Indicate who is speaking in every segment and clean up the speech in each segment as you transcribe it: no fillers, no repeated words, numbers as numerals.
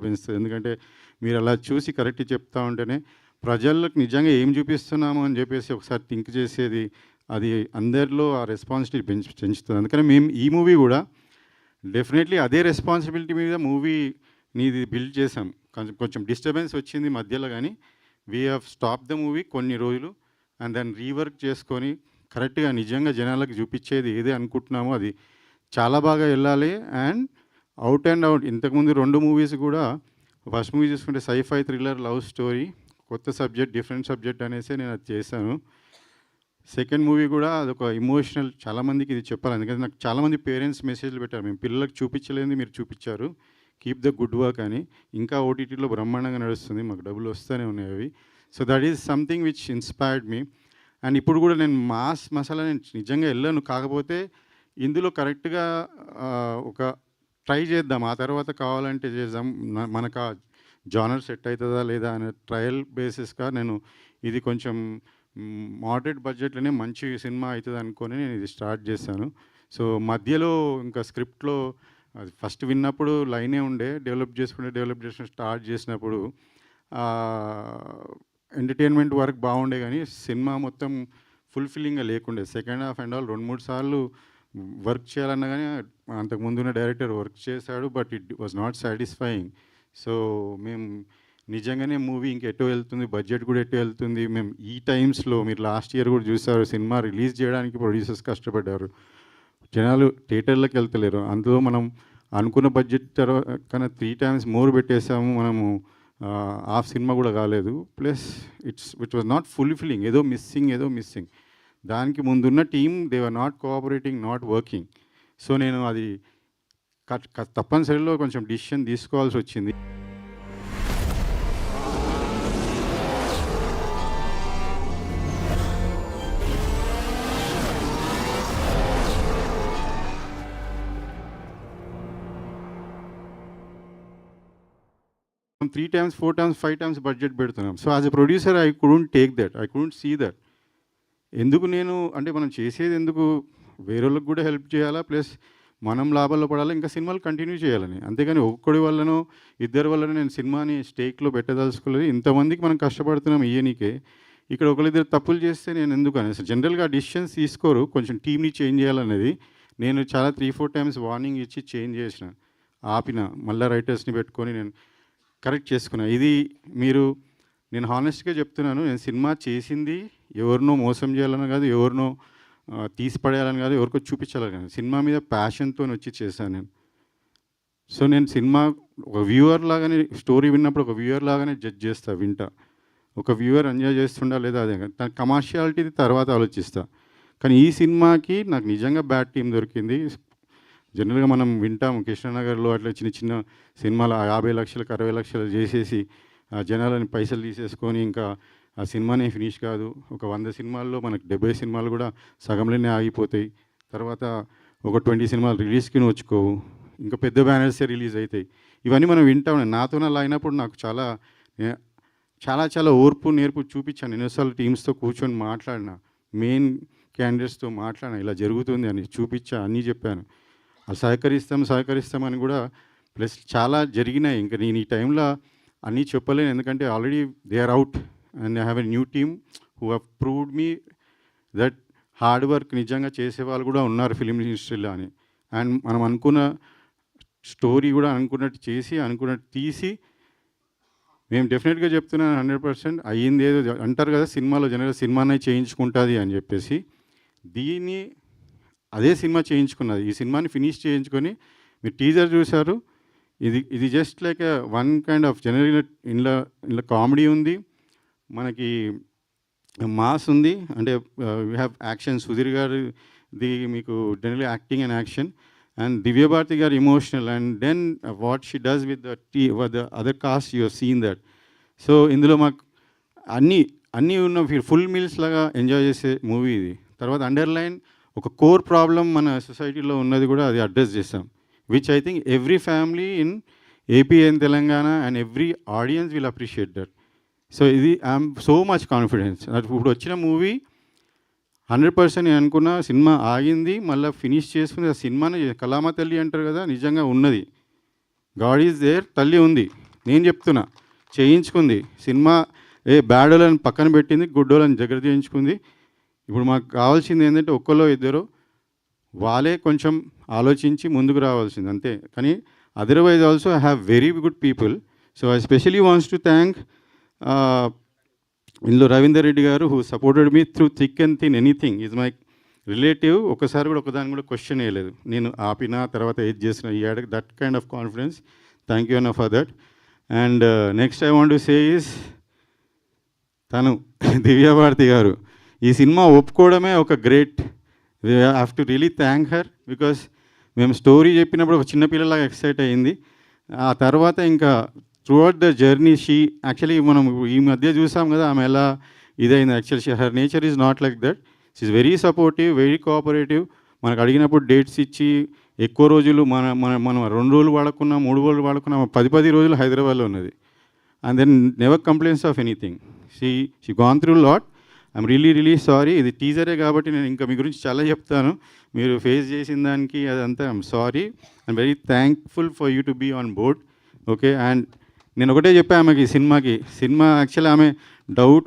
Speaker 1: పెంచుతుంది. ఎందుకంటే మీరు అలా చూసి కరెక్ట్ చెప్తా ఉంటేనే ప్రజలకు నిజంగా ఏం చూపిస్తున్నాము అని చెప్పేసి ఒకసారి థింక్ చేసేది అది అందరిలో ఆ రెస్పాన్సిబిలిటీ పెంచుతుంది. అందుకని మేము ఈ మూవీ కూడా డెఫినెట్లీ అదే రెస్పాన్సిబిలిటీ మీద మూవీని బిల్డ్ చేసాం. కొంచెం కొంచెం డిస్టర్బెన్స్ వచ్చింది మధ్యలో, కానీ we have stop the movie కొన్ని రోజులు అండ్ దాన్ని రీవర్క్ చేసుకొని కరెక్ట్గా నిజంగా జనాలకు చూపించేది ఏదే అనుకుంటున్నామో అది చాలా బాగా వెళ్ళాలి. అండ్ అవుట్ ఇంతకుముందు 2 మూవీస్ కూడా, ఫస్ట్ మూవీ చూసుకుంటే సైఫై థ్రిల్లర్ లవ్ స్టోరీ, కొత్త సబ్జెక్ట్ డిఫరెంట్ సబ్జెక్ట్ అనేసి నేను అది చేశాను. సెకండ్ మూవీ కూడా అదొక ఇమోషనల్, చాలామందికి ఇది చెప్పాలి. ఎందుకంటే నాకు చాలామంది పేరెంట్స్ మెసేజ్లు పెట్టారు, మేము పిల్లలకు చూపించలేనిది మీరు చూపించారు, కీప్ ద గుడ్ వర్క్ అని. ఇంకా ఓటీటీలో బ్రహ్మాండంగా నడుస్తుంది, మాకు డబ్బులు వస్తూనే ఉన్నాయి అవి. So that is something which inspired me. And ఇప్పుడు కూడా నేను మాస్ మసాలా నేను నిజంగా వెళ్ళాను, కాకపోతే ఇందులో కరెక్ట్గా ఒక ట్రై చేద్దాం, ఆ తర్వాత కావాలంటే చేద్దాం, మనకు ఆ జానర్ సెట్ అవుతుందా లేదా అనే ట్రయల్ బేసిస్గా నేను ఇది కొంచెం మోడరేట్ బడ్జెట్లోనే మంచి సినిమా అవుతుంది అనుకొని నేను ఇది స్టార్ట్ చేశాను. సో మధ్యలో ఇంకా స్క్రిప్ట్లో అది ఫస్ట్ విన్నప్పుడు లైనే ఉండే, డెవలప్ చేసుకుని స్టార్ట్ చేసినప్పుడు ఎంటర్టైన్మెంట్ వర్క్ బాగుండే, కానీ సినిమా మొత్తం ఫుల్ఫిల్లింగ్గా లేకుండే. సెకండ్ హాఫ్ అండ్ ఆల్ 2-3 సార్లు వర్క్ చేయాలన్నా కానీ అంతకుముందున్న డైరెక్టర్ వర్క్ చేశాడు, but it was not satisfying. So మేము నిజంగానే మూవీ ఇంకెటో వెళ్తుంది, బడ్జెట్ కూడా ఎటో వెళ్తుంది. మేము ఈ టైమ్స్లో మీరు లాస్ట్ ఇయర్ కూడా చూసారు, సినిమా రిలీజ్ చేయడానికి ప్రొడ్యూసర్స్ కష్టపడ్డారు, జనాలు థియేటర్లకు వెళ్తలేరు. అందులో మనం అనుకున్న బడ్జెట్ కన్నా 3 times మోర్ పెట్టేసాము మనము, హాఫ్ సినిమా కూడా కాలేదు. Plus it was not fulfilling, ఏదో మిస్సింగ్. దానికి ముందున్న team they are not cooperating, not working. So నేను అది తప్పనిసరిలో కొంచెం డిసిషన్ తీసుకోవాల్సి వచ్చింది. 3 times 4 times 5 times బడ్జెట్ పెడుతున్నాం. So as a producer I couldn't take that, I couldn't see that. ఎందుకు నేను అంటే మనం చేసేది ఎందుకు వేరేళ్ళకి కూడా హెల్ప్ చేయాలా, ప్లస్ మనం లాభాల్లో పడాలా, ఇంకా సినిమాలు కంటిన్యూ చేయాలని. అంతేగాని ఒక్కడి వల్లనో ఇద్దరి వల్లనో నేను సినిమాని స్టేక్లో పెట్టదలుచుకోలేదు. ఇంతమందికి మనం కష్టపడుతున్నాం ఇయ్యనికే, ఇక్కడ ఒకరిద్దరు తప్పులు చేస్తే నేను ఎందుకు అనేసి జనరల్గా డిసిషన్స్ తీసుకోరు, కొంచెం టీమ్ని చేంజ్ చేయాలనేది. నేను చాలా 3-4 times వార్నింగ్ ఇచ్చి చేంజ్ చేసిన, ఆపిన, మళ్ళీ రైటర్స్ని పెట్టుకొని నేను కరెక్ట్ చేసుకున్నా. ఇది నేను హానెస్ట్గా చెప్తున్నాను, నేను సినిమా చేసింది ఎవరినో మోసం చేయాలని కాదు, ఎవరినో తీసి పడేయాలని కాదు, ఎవరికో చూపించాలని కాదు, సినిమా మీద ప్యాషన్తో వచ్చి చేశాను నేను. సో నేను సినిమా ఒక వ్యూవర్ లాగానే, స్టోరీ విన్నప్పుడు ఒక వ్యూవర్ లాగానే జడ్జ్ చేస్తా, వింటా. ఒక వ్యూవర్ ఎంజాయ్ చేస్తుండా లేదా అదే కాదు, తన కమర్షియాలిటీ తర్వాత ఆలోచిస్తా. కానీ ఈ సినిమాకి నాకు నిజంగా బ్యాడ్ టీం దొరికింది. జనరల్గా మనం వింటాము కృష్ణనగర్లో అట్లా చిన్న చిన్న సినిమాలు 50 లక్షలకు 60 లక్షలు చేసేసి జనాలని పైసలు తీసేసుకొని ఇంకా ఆ సినిమానే ఫినిష్ కాదు. ఒక 100 సినిమాల్లో మనకు 70 సినిమాలు కూడా సగంలోనే ఆగిపోతాయి. తర్వాత ఒక 20 సినిమాలు రిలీజ్కి వచ్చుకోవు, ఇంకా పెద్ద బ్యానర్సే రిలీజ్ అవుతాయి. ఇవన్నీ మనం వింటాం. నాతో అలా అయినప్పుడు నాకు చాలా ఓర్పు నేర్పు చూపించాను. ఎన్నోసార్లు టీమ్స్తో కూర్చొని మాట్లాడిన, మెయిన్ క్యాండిడేట్స్తో మాట్లాడిన, ఇలా జరుగుతుంది అని చూపించా, అన్నీ చెప్పాను. అది సహకరిస్తామని కూడా. ప్లస్ చాలా జరిగినాయి. ఇంకా నేను ఈ టైంలో అన్నీ చెప్పలేను, ఎందుకంటే already they are out and I have a new team who have proved me that hard work నిజంగా చేసేవాళ్ళు కూడా ఉన్నారు ఫిలిం ఇండస్ట్రీలో అని. అండ్ మనం అనుకున్న స్టోరీ కూడా అనుకున్నట్టు చేసి అనుకున్నట్టు తీసి, మేము డెఫినెట్గా చెప్తున్నాను 100% అయ్యింది. ఏదో అంటారు కదా సినిమాలో జనరల్గా సినిమానే చేయించుకుంటుంది అని చెప్పేసి, దీన్ని అదే సినిమా చేయించుకున్నది. ఈ సినిమాని ఫినిష్ చేయించుకొని మీరు టీజర్ చూశారు. ఇది just like one kind of general ఇంట్లో కామెడీ ఉంది, మనకి మాస్ ఉంది, అంటే వీ హ్యావ్ యాక్షన్. సుధీర్ గారిది మీకు general acting and action, and Divyabharathi గారు emotional, and then what she does with the other cast you have seen that. So ఇందులో మాకు అన్నీ ఉన్న ఫుల్ మీల్స్ లాగా ఎంజాయ్ చేసే మూవీ ఇది. తర్వాత అండర్లైన్ ఒక కోర్ ప్రాబ్లం మన సొసైటీలో ఉన్నది కూడా అది అడ్రస్ చేస్తాం, which I think every family in AP and Telangana and every audience will appreciate that. So ఇది ఐఎమ్ సో మచ్ కాన్ఫిడెన్స్. ఇప్పుడు వచ్చిన మూవీ 100% నేను అనుకున్న సినిమా ఆగింది, మళ్ళీ ఫినిష్ చేసుకుని ఆ సినిమానే కళామ తల్లి అంటారు కదా, నిజంగా ఉన్నది. గాడ్ ఈజ్ దేర్, తల్లి ఉంది. నేను చెప్తున్నా, చేయించుకుంది సినిమా. బ్యాడోళ్ళని పక్కన పెట్టింది, గుడ్డోళ్ళని దగ్గర చేయించుకుంది. ఇప్పుడు మాకు కావాల్సింది ఏంటంటే ఒక్కలో ఇద్దరు వాళ్ళే కొంచెం ఆలోచించి ముందుకు రావాల్సింది అంతే. కానీ otherwise also I have very good people. So I especially wants to thank ఇందులో రవీందర్ రెడ్డి గారు, who supported me through thick and thin anything. Is my relative. ఒకసారి కూడా ఒకదాన్ని కూడా క్వశ్చన్ వేయలేదు. నేను ఆపిన తర్వాత ఏది చేసిన ఈ add that kind of confidence. Thank you అన్న for that. And next I want to say is తను దివ్యాభారతి గారు ఈ సినిమా ఒప్పుకోవడమే ఒక great. We have to really thank her. Because మేము స్టోరీ చెప్పినప్పుడు ఒక చిన్నపిల్లలాగా ఎక్సైట్ అయ్యింది. ఆ తర్వాత ఇంకా throughout the journey she actually మనం ఈ మధ్య చూసాం కదా ఆమె ఎలా ఇదైంది. Actually her nature is not like that. She is very supportive, very cooperative. మనకు అడిగినప్పుడు డేట్స్ ఇచ్చి ఎక్కువ రోజులు మనం 2 రోజులు వాడుకున్నా, 3 రోజులు వాడుకున్నా, 10 రోజులు హైదరాబాద్లో ఉన్నది. And then never complaints of anything. She gone through lot. I'm really sorry. ఇది టీజరే కాబట్టి నేను ఇంకా మీ గురించి చాలా చెప్తాను. మీరు ఫేస్ చేసిన దానికి అదంతా I'm sorry. I'm very thankful for you to be on board. Okay. And నేను ఒకటే చెప్పాను ఆమెకి సినిమా యాక్చువల్లీ ఆమె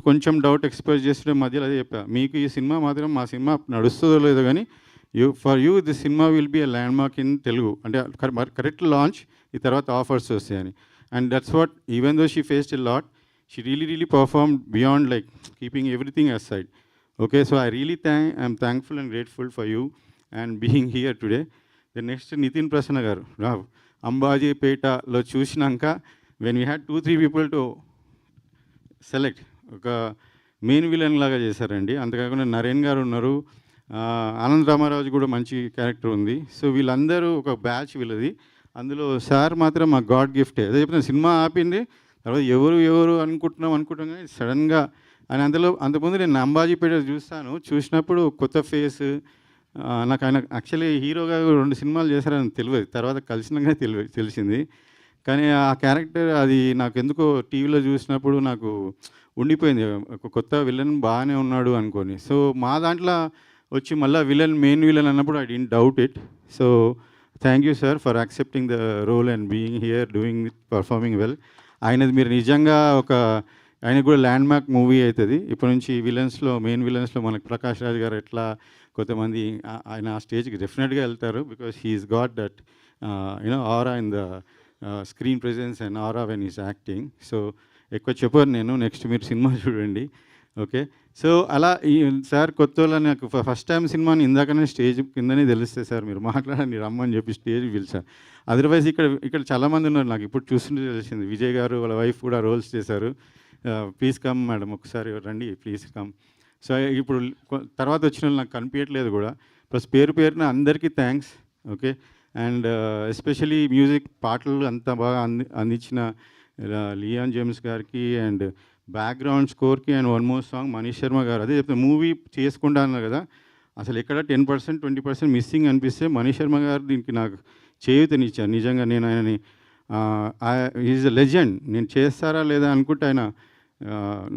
Speaker 1: కొంచెం డౌట్ ఎక్స్ప్రెస్ చేస్తుంటే మధ్యలో అదే చెప్పా, మీకు ఈ సినిమా మాత్రం మా సినిమా నడుస్తుందో లేదో కానీ for you this cinema will be a landmark in Telugu. అంటే కరెక్ట్ లాంచ్, ఈ తర్వాత ఆఫర్స్ వస్తాయని. And that's what even though she faced a lot, she really performed beyond like keeping everything aside. Okay, so I'm thankful and grateful for you and being here today. The next Nitin Prasanna garu Ambaji Peta lo chusinaanka when we had 2-3 people to select oka main villain laga chesarandi. అంతకాకుండా నరేన్ గారు ఉన్నారు, ఆనంద్ రామారాజు కూడా మంచి character ఉంది. So వీళ్ళందరూ ఒక batch వీళ్ళది. అందులో సార్ మాత్రం మా గాడ్ గిఫ్టే. అదే చెప్తున్నా, సినిమా ఆపింది తర్వాత ఎవరు అనుకుంటున్నాం కానీ సడన్గా ఆయన అంతకుముందు నేను అంబాజీపేట చూసినప్పుడు కొత్త ఫేస్. నాకు ఆయన యాక్చువల్లీ హీరోగా 2 సినిమాలు చేశారని తెలియదు, తర్వాత కలిసినాకనే తెలిసింది. కానీ ఆ క్యారెక్టర్ అది నాకు ఎందుకో టీవీలో చూసినప్పుడు నాకు ఉండిపోయింది, ఒక కొత్త విలన్ బాగానే ఉన్నాడు అనుకొని. సో మా దాంట్లో వచ్చి మళ్ళీ మెయిన్ విలన్ అన్నప్పుడు I don't doubt it. So thank you sir for accepting the role and being here doing it, performing well. ఆయనది మీరు నిజంగా ఆయనకు కూడా ల్యాండ్ మార్క్ మూవీ అవుతుంది. ఇప్పటి నుంచి మెయిన్ విలన్స్లో మనకు ప్రకాష్ రాజ్ గారు ఎట్లా కొంతమంది ఆయన ఆ స్టేజ్కి డెఫినెట్గా వెళ్తారు. Because he's got that aura in the screen presence and aura when is acting. So ఎక్కువ చెప్పారు నేను, నెక్స్ట్ మీరు సినిమా చూడండి. ఓకే. సో అలా ఈ సార్ కొత్త వాళ్ళని నాకు ఫస్ట్ టైం సినిమాని ఇందాకనే స్టేజ్ కిందనే తెలిస్తే సార్ మీరు మాట్లాడండి రమ్మని చెప్పి స్టేజ్ పిలిచారు. అదర్వైజ్ ఇక్కడ చాలామంది ఉన్నారు, నాకు ఇప్పుడు చూస్తుంటే తెలిసింది. విజయ్ గారు వాళ్ళ వైఫ్ కూడా రోల్స్ చేశారు. ప్లీజ్ కమ్ మేడం, ఒకసారి రండి, ప్లీజ్ కమ్. సో ఇప్పుడు తర్వాత వచ్చిన వాళ్ళు నాకు కనిపించట్లేదు కూడా. ప్లస్ పేరున అందరికీ thanks. Okay. And especially music పాటలు అంత బాగా అందించిన లియాన్ జేమ్స్ గారికి అండ్ బ్యాక్గ్రౌండ్ స్కోర్కి and one more song Manish Sharma గారు. అదే చెప్తాను, మూవీ చేసుకుంటా అన్నారు కదా, అసలు ఎక్కడ 10% 20% మిస్సింగ్ అనిపిస్తే మనీష్ శర్మ గారు దీనికి నాకు చేయూతనిచ్చారు. నిజంగా నేను ఆయనని ఈజ్ అ లెజెండ్. నేను చేస్తారా లేదా అనుకుంటే ఆయన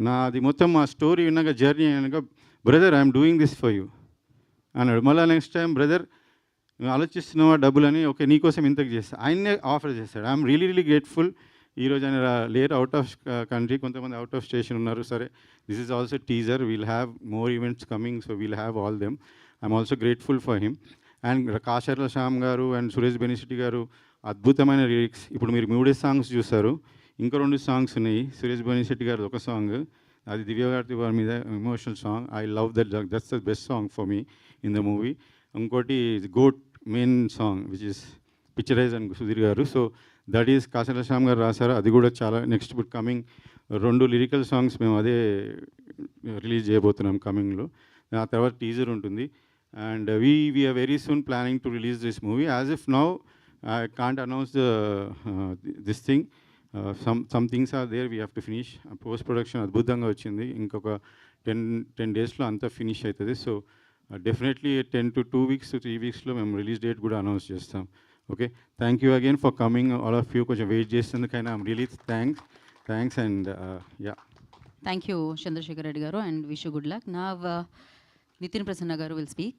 Speaker 1: నాది మొత్తం మా స్టోరీ విన్నాక జర్నీ అయినాక, brother I'm doing this for you అన్నాడు. మళ్ళీ నెక్స్ట్ టైం, బ్రదర్ ఆలోచిస్తున్నావా డబ్బులని, ఓకే నీకోసం ఇంతకు చేస్తా, ఆయన్నే ఆఫర్ చేస్తాడు. I'm really grateful. ఈరోజు ఆయన లేరు, అవుట్ ఆఫ్ కంట్రీ, కొంతమంది అవుట్ ఆఫ్ స్టేషన్ ఉన్నారు. సరే, this is also teaser, we'll have more events coming, so we'll have all them. I'm also grateful for him. And Kasarla Shyam garu and Suresh బెనిశెట్టి గారు అద్భుతమైన lyrics. ఇప్పుడు మీరు 3 సాంగ్స్ చూస్తారు, ఇంకా 2 సాంగ్స్ ఉన్నాయి. సురేష్ బెనిశెట్టి గారు ఒక సాంగ్, అది దివ్యభారతి వారి మీద emotional song. I love that's the best song for me in the movie. ఇంకోటి goat main song which is picturize and Sudheer garu. So that is Kasarla Shyam garu రాశారు. అది కూడా చాలా నెక్స్ట్ ఇప్పుడు కమింగ్ 2 లిరికల్ సాంగ్స్ మేము అదే రిలీజ్ చేయబోతున్నాం కమింగ్లో. ఆ తర్వాత టీజర్ ఉంటుంది. And we are very soon planning to release this movie. As if now I can't announce this thing. Some things are there, we have to finish. Post production adbhutanga vachindi, inkoka 10 days lo anta finish aitadi. So definitely 10 to 2 weeks to 3 weeks lo mem release date kuda announce chestam. Okay, thank you again for coming, all of you. Koncham wait chestundukayina I'm really thanks and yeah.
Speaker 2: Thank you Chandrasekhar Reddy garu and wish you good luck. Now Nitin Prasanna garu will speak.